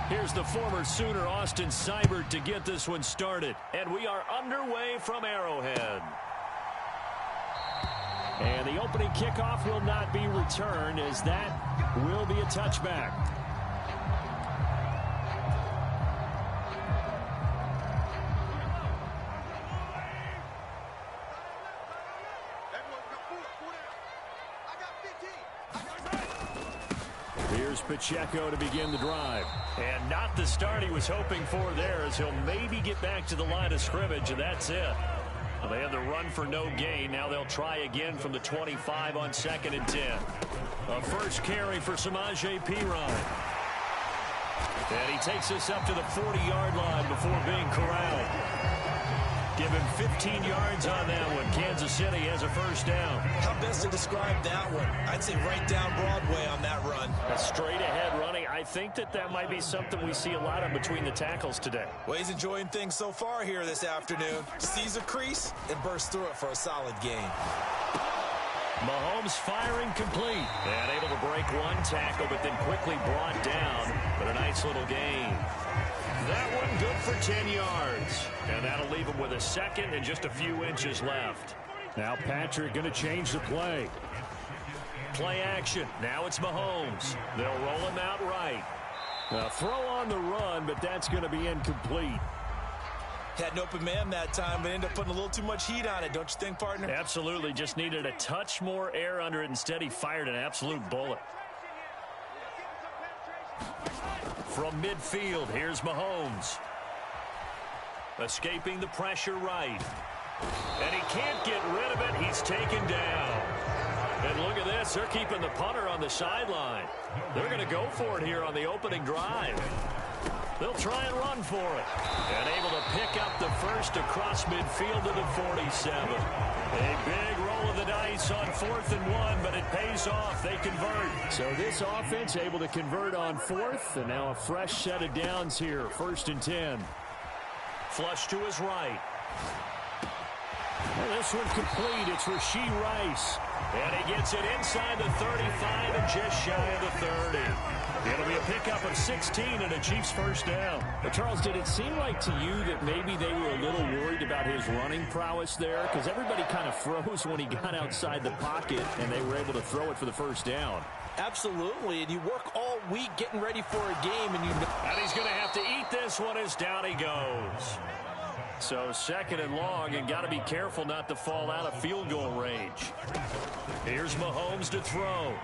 Here's the former Sooner, Austin Seibert, to get this one started. And we are underway from Arrowhead. And the opening kickoff will not be returned, as that will be a touchback. Here's Pacheco to begin the drive. And not the start he was hoping for there, as he'll maybe get back to the line of scrimmage, and that's it. Well, they had the run for no gain. Now they'll try again from the 25 on 2nd and 10. A first carry for Samaje Perine. And he takes us up to the 40-yard line before being corralled. Give him 15 yards on that one. Kansas City has a first down. How best to describe that one? I'd say right down Broadway on that run. A straight-ahead running. I think that might be something we see a lot of between the tackles today. Well, he's enjoying things so far here this afternoon. Sees a crease and bursts through it for a solid gain. Mahomes firing complete. And able to break one tackle, but then quickly brought down. But a nice little gain. That one good for 10 yards. And that'll leave him with a second and just a few inches left. Now Patrick going to change the play. Play action. Now it's Mahomes. They'll roll him out right. Now throw on the run, but that's going to be incomplete. Had an open man that time, but ended up putting a little too much heat on it, don't you think, partner? Absolutely. Just needed a touch more air under it. Instead, he fired an absolute bullet. From midfield, here's Mahomes. Escaping the pressure right. And he can't get rid of it. He's taken down. And look at this. They're keeping the punter on the sideline. They're going to go for it here on the opening drive. They'll try and run for it. And able to pick up the first across midfield to the 47. A big roll of the dice on 4th and 1, but it pays off. They convert. So this offense able to convert on 4th, and now a fresh set of downs here. 1st and 10. Flush to his right. And this one complete. It's Rashee Rice. And he gets it inside the 35 and just shy of the 30. It'll be a pickup of 16 and a Chiefs first down. But Charles, did it seem like to you that maybe they were a little worried about his running prowess there? Because everybody kind of froze when he got outside the pocket, and they were able to throw it for the first down. Absolutely, and you work all week getting ready for a game, and And he's going to have to eat this one as down he goes. So 2nd and long, and got to be careful not to fall out of field goal range. Here's Mahomes to throw.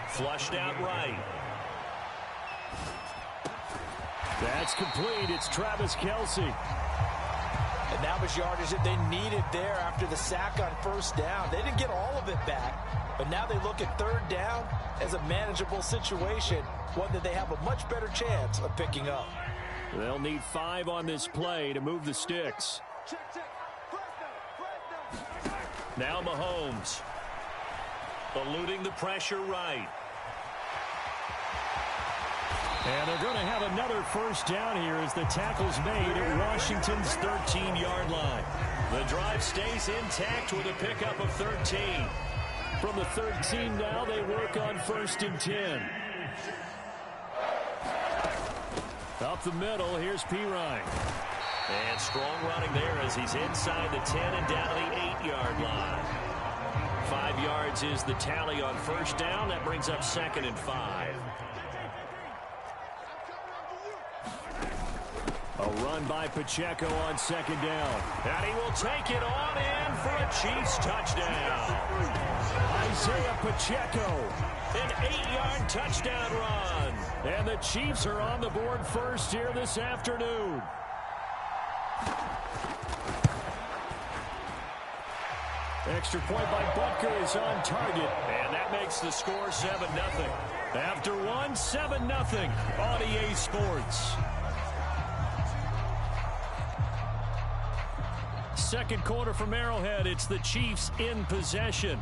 Flushed out right. That's complete. It's Travis Kelce. And that was yardage that they needed there after the sack on first down. They didn't get all of it back, but now they look at 3rd down as a manageable situation, one that they have a much better chance of picking up. They'll need 5 on this play to move the sticks. Now Mahomes. Eluding the pressure right. And they're going to have another first down here as the tackle's made at Washington's 13-yard line. The drive stays intact with a pickup of 13. From the 13 now, they work on 1st and 10. Up the middle, here's Perine. And strong running there as he's inside the 10 and down to the 8-yard line. 5 yards is the tally on first down. That brings up 2nd and 5. A run by Pacheco on 2nd down. And he will take it on in for a Chiefs touchdown. Isaiah Pacheco, an 8-yard touchdown run. And the Chiefs are on the board first here this afternoon. Extra point by Butker is on target. And that makes the score 7-0. After one, 7-0 on EA Sports. Second quarter from Arrowhead, it's the Chiefs in possession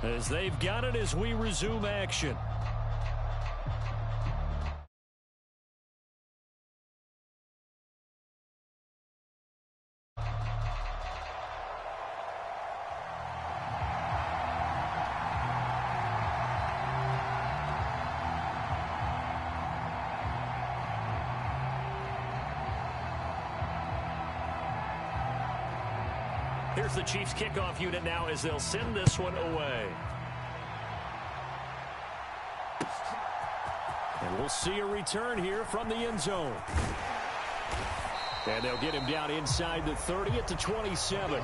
as they've got it as we resume action. Here's the Chiefs kickoff unit now as they'll send this one away. And we'll see a return here from the end zone. And they'll get him down inside the 30 at the 27.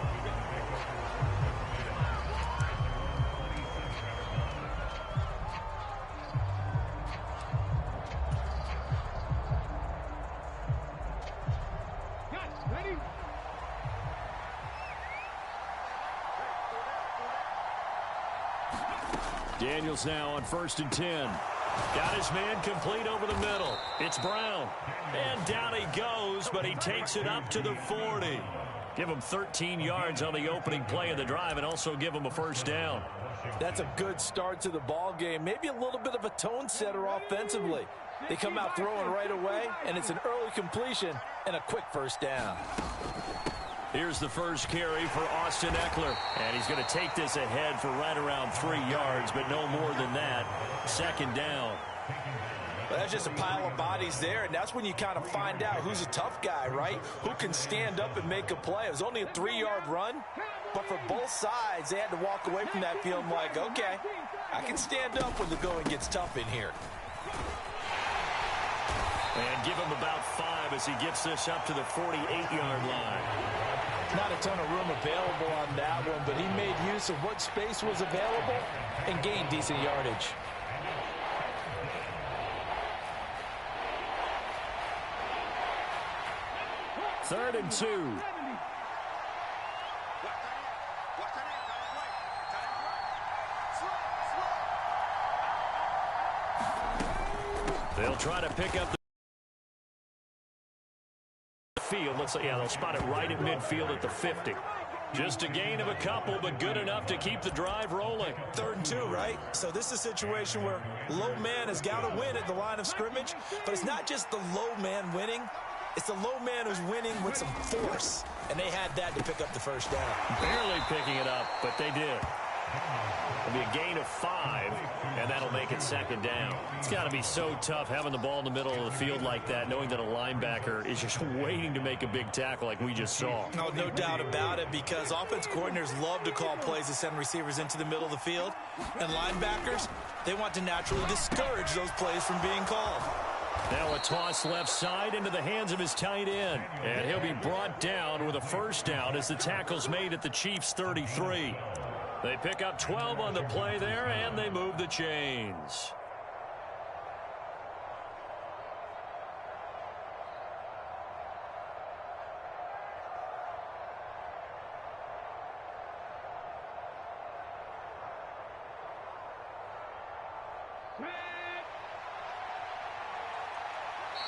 Daniels now on 1st and 10. Got his man complete over the middle. It's Brown. And down he goes, but he takes it up to the 40. Give him 13 yards on the opening play of the drive and also give him a first down. That's a good start to the ball game. Maybe a little bit of a tone setter offensively. They come out throwing right away, and it's an early completion and a quick first down. Here's the first carry for Austin Eckler. And he's going to take this ahead for right around 3 yards, but no more than that. 2nd down. Well, that's just a pile of bodies there, and that's when you kind of find out who's a tough guy, right? Who can stand up and make a play. It was only a 3-yard run, but for both sides, they had to walk away from that field like, okay, I can stand up when the going gets tough in here. And give him about 5 as he gets this up to the 48-yard line. Not a ton of room available on that one, but he made use of what space was available and gained decent yardage. Third and 2. They'll try to pick up the field. They'll spot it right at midfield at the 50. Just a gain of a couple, but good enough to keep the drive rolling. 3rd and 2, right? So this is a situation where low man has got to win at the line of scrimmage, but it's not just the low man winning. It's the low man who's winning with some force, and they had that to pick up the first down. Barely picking it up, but they did. It'll be a gain of 5, and that'll make it 2nd down. It's got to be so tough having the ball in the middle of the field like that, knowing that a linebacker is just waiting to make a big tackle like we just saw. Oh, no doubt about it, because offense coordinators love to call plays to send receivers into the middle of the field, and linebackers, they want to naturally discourage those plays from being called. Now a toss left side into the hands of his tight end. And he'll be brought down with a first down as the tackle's made at the Chiefs' 33. They pick up 12 on the play there, and they move the chains.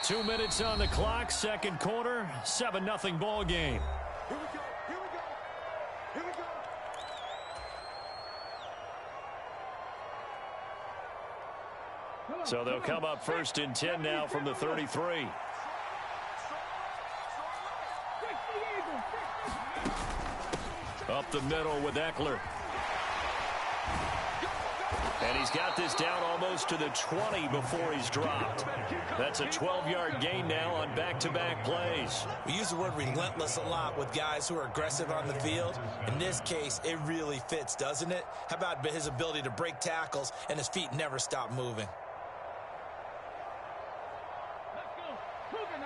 Two minutes on the clock, second quarter, 7-0 ball game. Here we go, here we go, here we go. So they'll come up 1st and 10 now from the 33. Up the middle with Eckler. And he's got this down almost to the 20 before he's dropped. That's a 12-yard gain now on back-to-back plays. We use the word relentless a lot with guys who are aggressive on the field. In this case, it really fits, doesn't it? How about his ability to break tackles and his feet never stop moving? Let's go. Cougar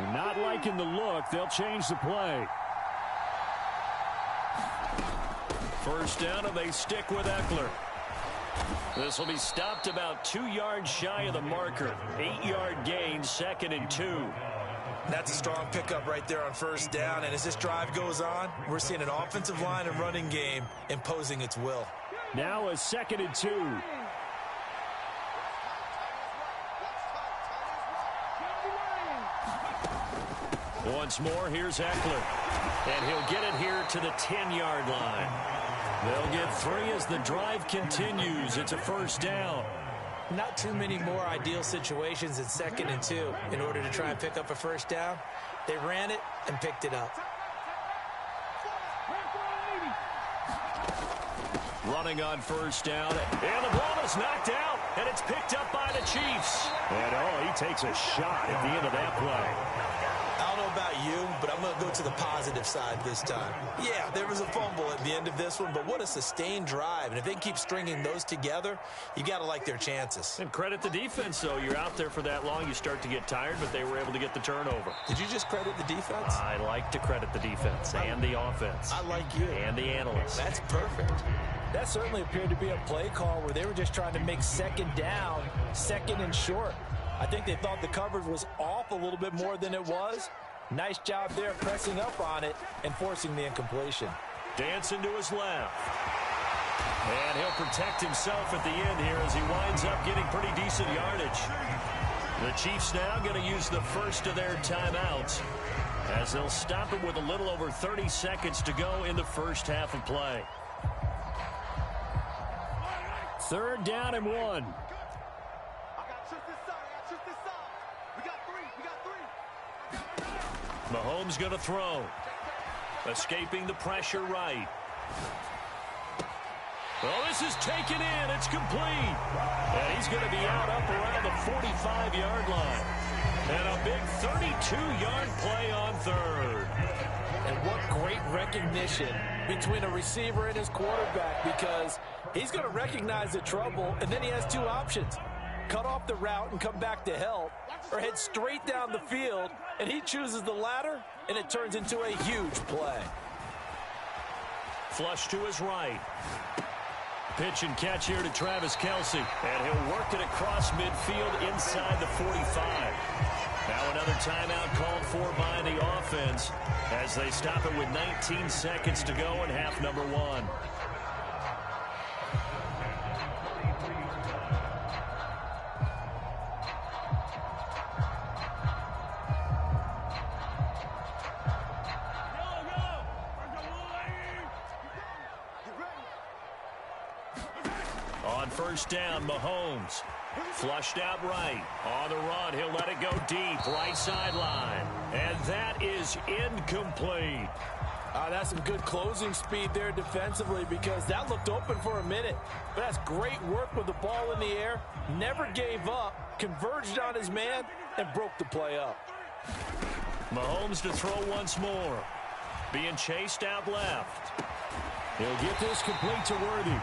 19. Not liking the look. They'll change the play. First down, and they stick with Eckler. This will be stopped about 2 yards shy of the marker. 8-yard gain, 2nd and 2. That's a strong pickup right there on first down. And as this drive goes on, we're seeing an offensive line and running game imposing its will. Now a 2nd and 2. Once more, here's Eckler. And he'll get it here to the 10-yard line. They'll get 3 as the drive continues. It's a first down. Not too many more ideal situations at 2nd and 2 in order to try and pick up a first down. They ran it and picked it up. Running on first down. And the ball is knocked out. And it's picked up by the Chiefs. And, he takes a shot at the end of that play. I don't know about you, but I'm going to go to the positive side this time. Yeah, there was a fumble at the end of this one, but what a sustained drive. And if they keep stringing those together, you got to like their chances. And credit the defense, though. You're out there for that long, you start to get tired, but they were able to get the turnover. Did you just credit the defense? I like to credit the defense and the offense. I like you. And the analysts. That's perfect. That certainly appeared to be a play call where they were just trying to make second down, second and short. I think they thought the coverage was off a little bit more than it was. Nice job there pressing up on it and forcing the incompletion. Dancing to his left. And he'll protect himself at the end here as he winds up getting pretty decent yardage. The Chiefs now going to use the first of their timeouts as they'll stop it with a little over 30 seconds to go in the first half of play. 3rd down and 1. I got shoot this side. I got shoot this side. We got three. Mahomes going to throw. Escaping the pressure right. Well, this is taken in. It's complete. And he's going to be out up around the 45-yard line. And a big 32-yard play on 3rd. And what great recognition between a receiver and his quarterback, because he's going to recognize the trouble, and then he has two options. Cut off the route and come back to help, or head straight down the field, and he chooses the latter, and it turns into a huge play. Flush to his right. Pitch and catch here to Travis Kelce. And he'll work it across midfield inside the 45. Now another timeout called for by the offense as they stop it with 19 seconds to go in half number 1. On 1st down, Mahomes. Flushed out right. On the run, he'll let it go deep. Right sideline. And that is incomplete. That's some good closing speed there defensively, because that looked open for a minute. But that's great work with the ball in the air. Never gave up. Converged on his man and broke the play up. Mahomes to throw once more. Being chased out left. He'll get this complete to Worthy.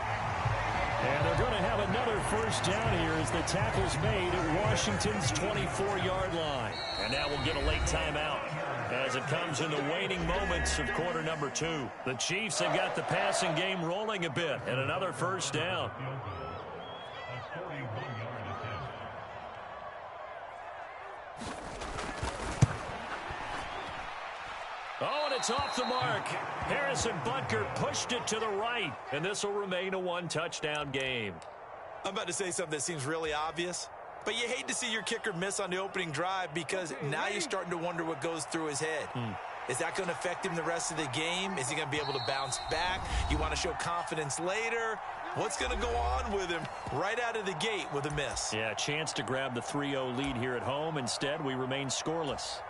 And they're going to have another 1st down here as the tackle's made at Washington's 24-yard line. And now we'll get a late timeout as it comes in the waning moments of quarter number 2. The Chiefs have got the passing game rolling a bit, and another 1st down. Oh, and it's off the mark. Harrison Butker pushed it to the right, and this will remain a 1-touchdown game. I'm about to say something that seems really obvious, but you hate to see your kicker miss on the opening drive because now you're starting to wonder what goes through his head. Is that going to affect him the rest of the game? Is he going to be able to bounce back? You want to show confidence later? What's going to go on with him right out of the gate with a miss? Yeah, a chance to grab the 3-0 lead here at home. Instead, we remain scoreless.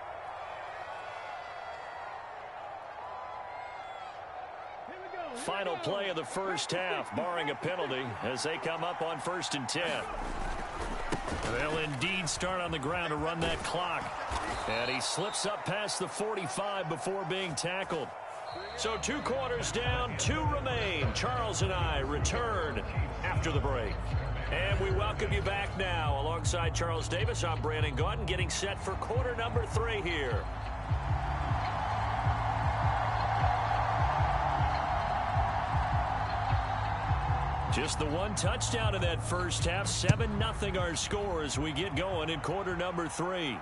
Final play of the first half, barring a penalty, as they come up on 1st and 10. They'll indeed start on the ground to run that clock. And he slips up past the 45 before being tackled. So 2 quarters down, 2 remain. Charles and I return after the break. And we welcome you back now. Alongside Charles Davis, I'm Brandon Gaudin, getting set for quarter number 3 here. Just the 1 touchdown in that first half. 7-0 our score as we get going in quarter number 3.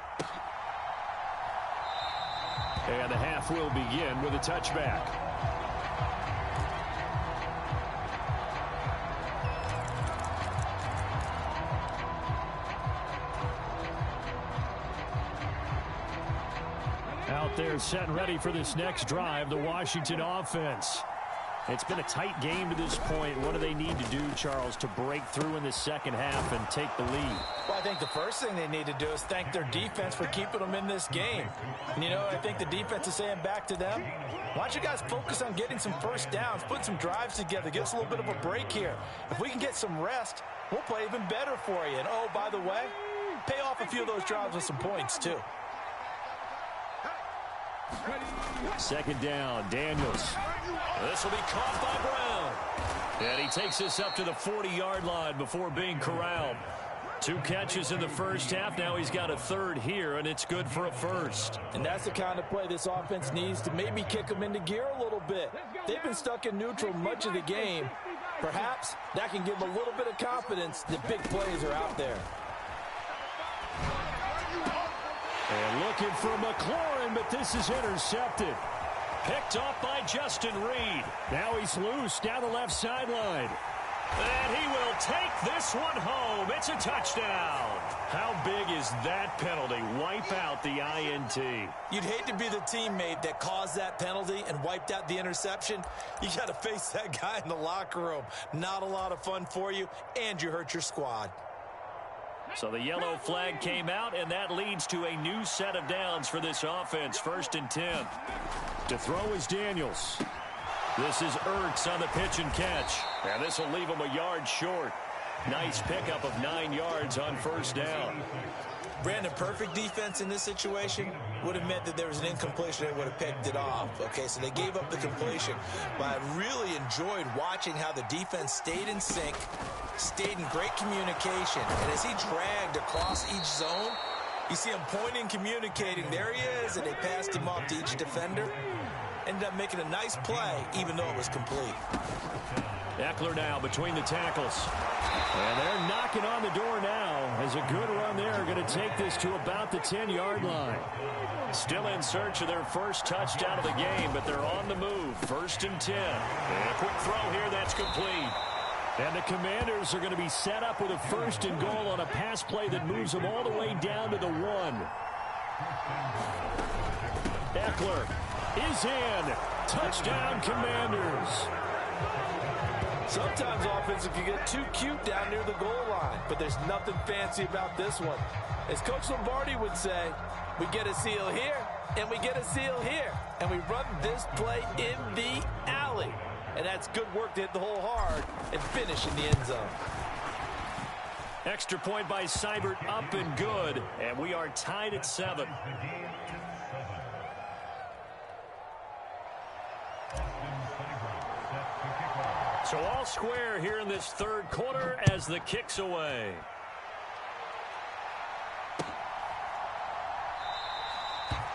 And the half will begin with a touchback. Out there set and ready for this next drive, the Washington offense. It's been a tight game to this point. What do they need to do, Charles, to break through in the second half and take the lead? Well, I think the first thing they need to do is thank their defense for keeping them in this game. And, you know, I think the defense is saying back to them, why don't you guys focus on getting some first downs, put some drives together, give us a little bit of a break here. If we can get some rest, we'll play even better for you. And, oh, by the way, pay off a few of those drives with some points, too. Second down, Daniels. This will be caught by Brown. And he takes this up to the 40-yard line before being corralled. 2 catches in the first half. Now he's got a third here, and it's good for a first. And that's the kind of play this offense needs to maybe kick them into gear a little bit. They've been stuck in neutral much of the game. Perhaps that can give them a little bit of confidence that big plays are out there. And looking for McLaurin, but this is intercepted. Picked off by Justin Reed. Now he's loose down the left sideline. And he will take this one home. It's a touchdown. How big is that penalty? Wipe out the INT. You'd hate to be the teammate that caused that penalty and wiped out the interception. You got to face that guy in the locker room. Not a lot of fun for you, and you hurt your squad. So the yellow flag came out, and that leads to a new set of downs for this offense. 1st and 10. To throw is Daniels. This is Ertz on the pitch and catch. And this will leave him a yard short. Nice pickup of 9 yards on 1st down. Brandon, perfect defense in this situation would have meant that there was an incompletion and would have picked it off. Okay, so they gave up the completion. But I really enjoyed watching how the defense stayed in sync, stayed in great communication. And as he dragged across each zone, you see him pointing, communicating. There he is, and they passed him off to each defender. Ended up making a nice play, even though it was complete. Eckler now between the tackles. And they're knocking on the door now as a good run there are going to take this to about the 10-yard line. Still in search of their first touchdown of the game, but they're on the move. 1st and 10. And a quick throw here, that's complete. And the Commanders are going to be set up with a 1st and goal on a pass play that moves them all the way down to the 1. Eckler is in. Touchdown, Commanders. Sometimes offense can get too cute down near the goal line, but there's nothing fancy about this one. As Coach Lombardi would say, we get a seal here, and we get a seal here, and we run this play in the alley. And that's good work to hit the hole hard and finish in the end zone. Extra point by Seibert, up and good, and we are tied at 7. So all square here in this 3rd quarter as the kick's away.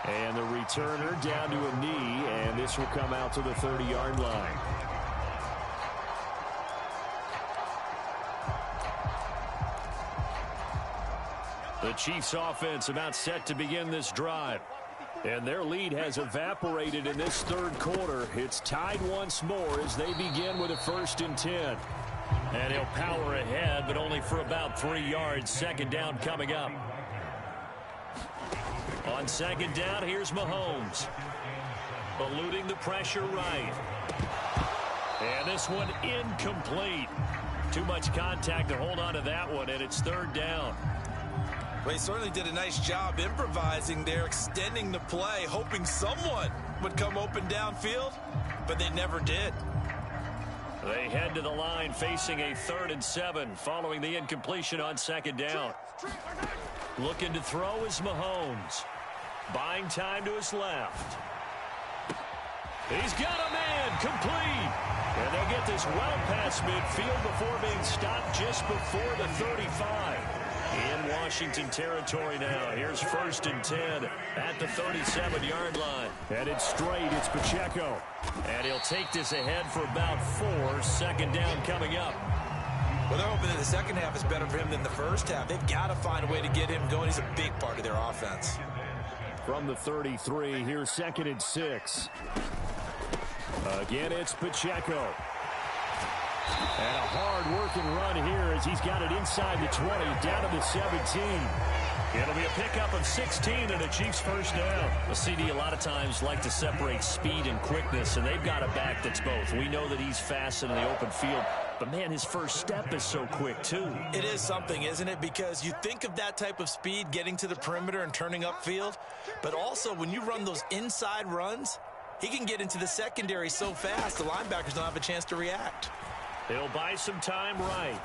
And the returner down to a knee, and this will come out to the 30-yard line. The Chiefs offense about set to begin this drive. And their lead has evaporated in this 3rd quarter. It's tied once more as they begin with a 1st and 10. And he'll power ahead, but only for about 3 yards. 2nd down coming up. On 2nd down, here's Mahomes. Eluding the pressure right. And this one incomplete. Too much contact to hold on to that one, and it's 3rd down. Well, he certainly did a nice job improvising there, extending the play, hoping someone would come open downfield, but they never did. They head to the line facing a 3rd and 7 following the incompletion on 2nd down. Looking to throw is Mahomes. Buying time to his left. He's got a man, complete. And they'll get this well past midfield before being stopped just before the 35. In Washington territory now. Here's 1st and 10 at the 37-yard line. And it's straight. It's Pacheco. And he'll take this ahead for about 4. 2nd down coming up. Well, they're hoping that the second half is better for him than the first half. They've got to find a way to get him going. He's a big part of their offense. From the 33, here's 2nd and 6. Again, it's Pacheco. And a hard-working run here as he's got it inside the 20, down to the 17. It'll be a pickup of 16 and a Chiefs 1st down. A CD a lot of times like to separate speed and quickness, and they've got a back that's both. We know that he's fast in the open field, but, man, his first step is so quick, too. It is something, isn't it? Because you think of that type of speed getting to the perimeter and turning upfield, but also when you run those inside runs, he can get into the secondary so fast the linebackers don't have a chance to react. He'll buy some time right.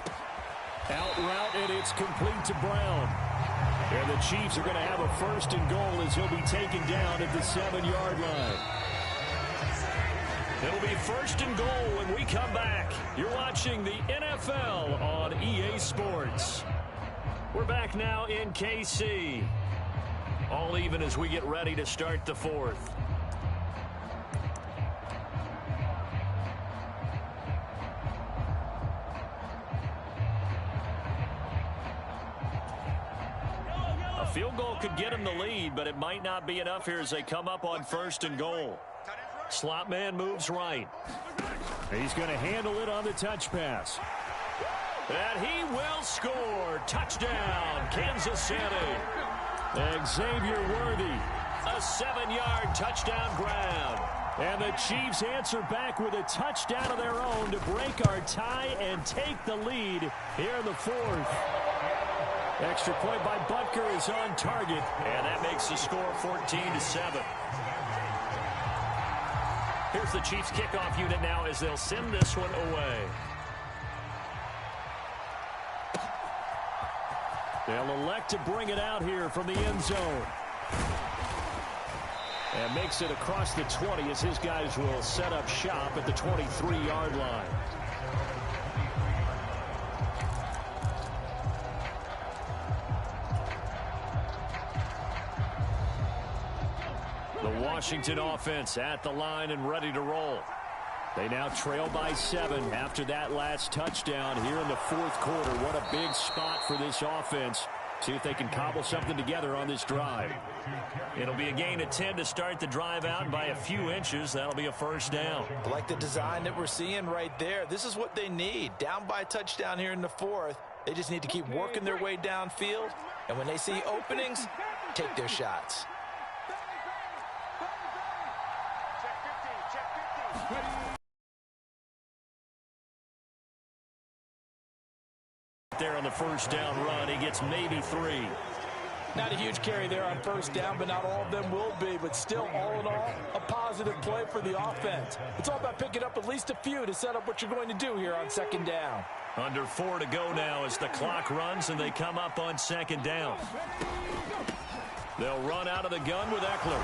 Out route, and it's complete to Brown. And the Chiefs are going to have a first and goal as he'll be taken down at the 7-yard line. It'll be first and goal when we come back. You're watching the NFL on EA Sports. We're back now in KC. All even as we get ready to start the fourth. A field goal could get him the lead, but it might not be enough here as they come up on first and goal. Slot man moves right. He's going to handle it on the touch pass. And he will score. Touchdown, Kansas City. Xavier Worthy. A 7-yard touchdown grab. And the Chiefs answer back with a touchdown of their own to break our tie and take the lead here in the fourth. Extra point by Butker is on target. And that makes the score 14-7. Here's the Chiefs kickoff unit now as they'll send this one away. They'll elect to bring it out here from the end zone. And makes it across the 20 as his guys will set up shop at the 23-yard line. The Washington offense at the line and ready to roll. They now trail by 7 after that last touchdown here in the fourth quarter. What a big spot for this offense. See if they can cobble something together on this drive. It'll be a gain of 10 to start the drive out by a few inches. That'll be a first down. I like the design that we're seeing right there. This is what they need. Down by a touchdown here in the fourth. They just need to keep working their way downfield. And when they see openings, take their shots. There on the first down run, he gets maybe 3. Not a huge carry there on first down, but not all of them will be. But still, all in all, a positive play for the offense. It's all about picking up at least a few to set up what you're going to do here on second down. Under 4 to go now as the clock runs and they come up on second down. They'll run out of the gun with Eckler.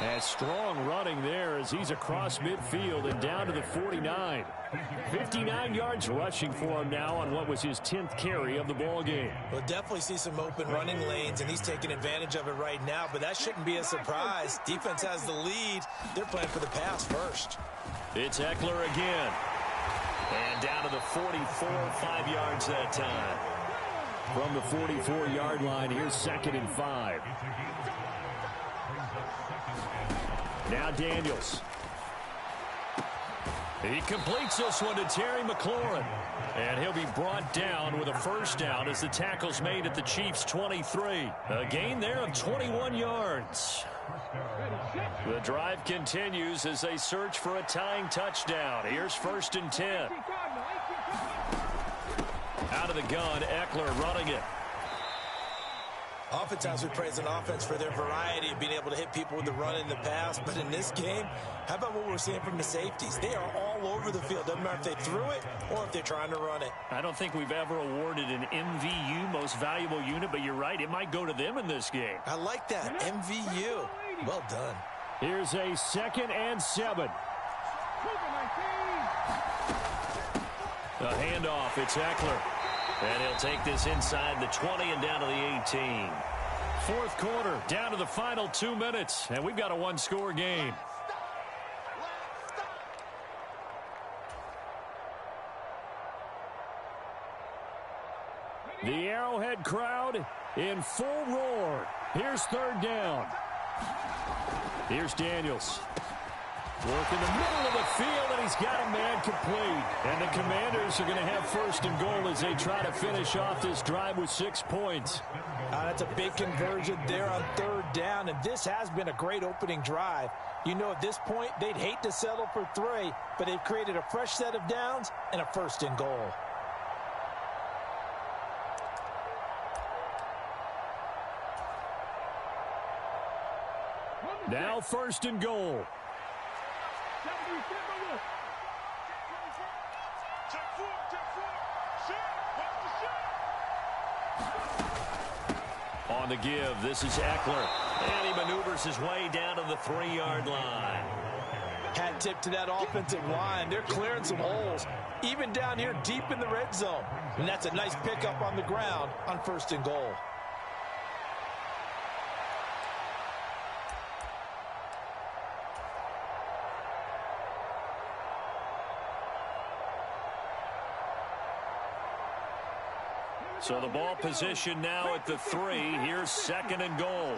And strong running there as he's across midfield and down to the 49. 59 yards rushing for him now on what was his 10th carry of the ball game. We'll definitely see some open running lanes, and he's taking advantage of it right now, but that shouldn't be a surprise. Defense has the lead. They're playing for the pass first. It's Eckler again. And down to the 44, 5 yards that time. From the 44-yard line, here's 2nd and 5. Now Daniels. He completes this one to Terry McLaurin. And he'll be brought down with a first down as the tackle's made at the Chiefs' 23. A gain there of 21 yards. The drive continues as they search for a tying touchdown. Here's 1st and 10. Out of the gun, Eckler running it. Oftentimes we praise an offense for their variety of being able to hit people with the run and the pass. But in this game, how about what we're seeing from the safeties? They are all over the field. Doesn't matter if they threw it or if they're trying to run it. I don't think we've ever awarded an MVU, most valuable unit, but you're right. It might go to them in this game. I like that. MVU. Well done. Here's a 2nd and 7. The handoff, it's Eckler. And he'll take this inside the 20 and down to the 18. Fourth quarter, down to the final 2 minutes, and we've got a one-score game. The Arrowhead crowd in full roar. Here's 3rd down. Here's Daniels. Work in the middle of the field, and he's got a man complete. And the Commanders are going to have 1st and goal as they try to finish off this drive with 6 points. That's a big conversion there on 3rd down, and this has been a great opening drive. You know, at this point, they'd hate to settle for 3, but they've created a fresh set of downs and a 1st and goal. Now 1st and goal. On the give, this is Eckler. And he maneuvers his way down to the 3-yard line. Hat tip to that offensive line. They're clearing some holes, even down here deep in the red zone. And that's a nice pickup on the ground on 1st and goal. So the ball position now at the 3. Here's 2nd and goal.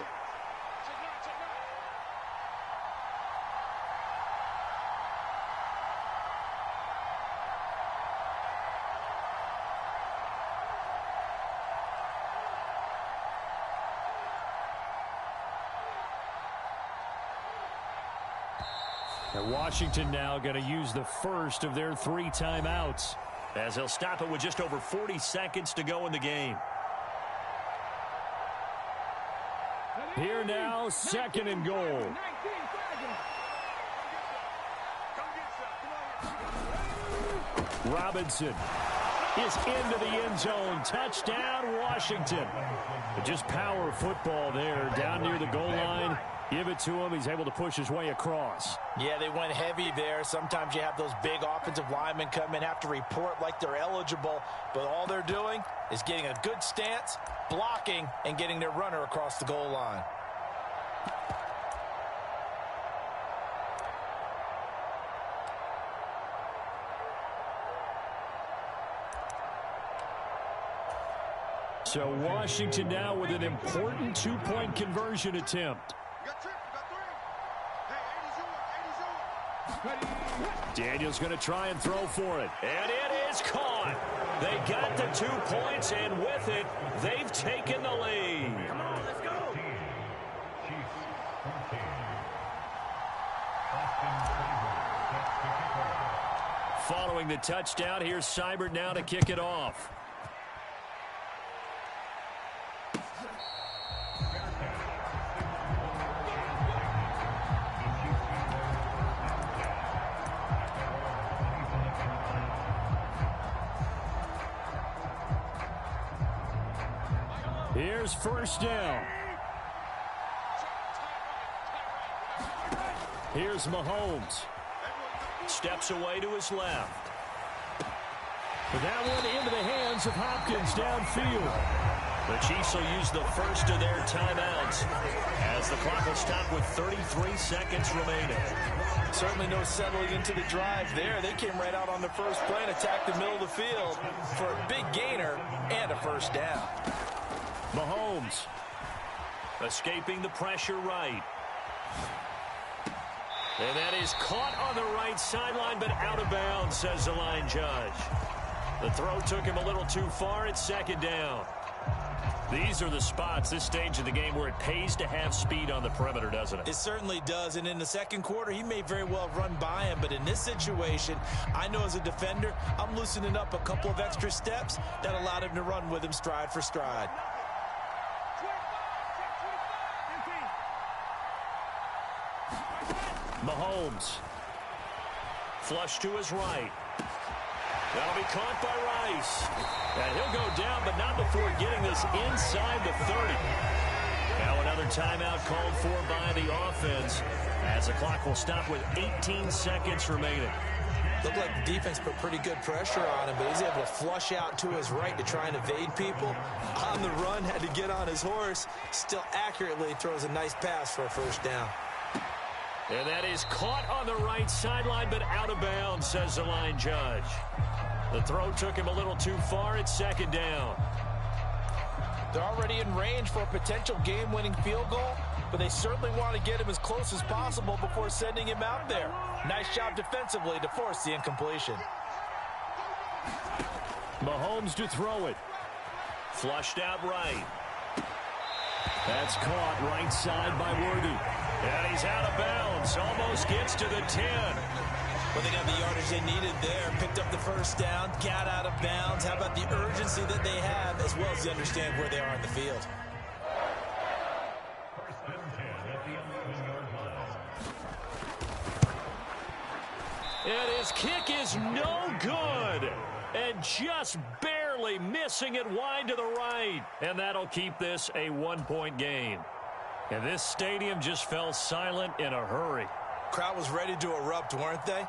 And Washington now going to use the first of their 3 timeouts, as they'll stop it with just over 40 seconds to go in the game. Here now, 2nd and goal. Robinson is into the end zone. Touchdown, Washington. But just power football there down near the goal line. Give it to him. He's able to push his way across. Yeah, they went heavy there. Sometimes you have those big offensive linemen come in, have to report like they're eligible, but all they're doing is getting a good stance, blocking, and getting their runner across the goal line. So Washington now with an important 2-point conversion attempt. Daniel's going to try and throw for it. And it is caught. They got the 2 points, and with it, they've taken the lead. Come on, let's go. Following the touchdown, here's Seibert now to kick it off. Here's 1st down. Here's Mahomes. Steps away to his left. But that one into the hands of Hopkins downfield. The Chiefs will use the first of their timeouts as the clock will stop with 33 seconds remaining. Certainly no settling into the drive there. They came right out on the first play and attacked the middle of the field for a big gainer and a 1st down. Mahomes escaping the pressure right. And that is caught on the right sideline, but out of bounds, says the line judge. The throw took him a little too far. It's 2nd down. These are the spots, this stage of the game, where it pays to have speed on the perimeter, doesn't it? It certainly does, and in the 2nd quarter, he may very well run by him, but in this situation, I know as a defender, I'm loosening up a couple of extra steps that allowed him to run with him stride for stride. Mahomes. Flush to his right. That'll be caught by Rice. And he'll go down, but not before getting this inside the 30. Now another timeout called for by the offense as the clock will stop with 18 seconds remaining. Looked like the defense put pretty good pressure on him, but he's able to flush out to his right to try and evade people. On the run, had to get on his horse. Still accurately throws a nice pass for a 1st down. And that is caught on the right sideline, but out of bounds, says the line judge. The throw took him a little too far. It's 2nd down. They're already in range for a potential game-winning field goal, but they certainly want to get him as close as possible before sending him out there. Nice job defensively to force the incompletion. Mahomes to throw it. Flushed out right. That's caught right side by Worthy. And he's out of bounds. Almost gets to the 10. Well, they got the yardage they needed there. Picked up the 1st down, got out of bounds. How about the urgency that they have, as well as they understand where they are in the field? And his kick is no good. And just barely narrowly missing it wide to the right. And that'll keep this a one-point game. And this stadium just fell silent in a hurry. Crowd was ready to erupt, weren't they?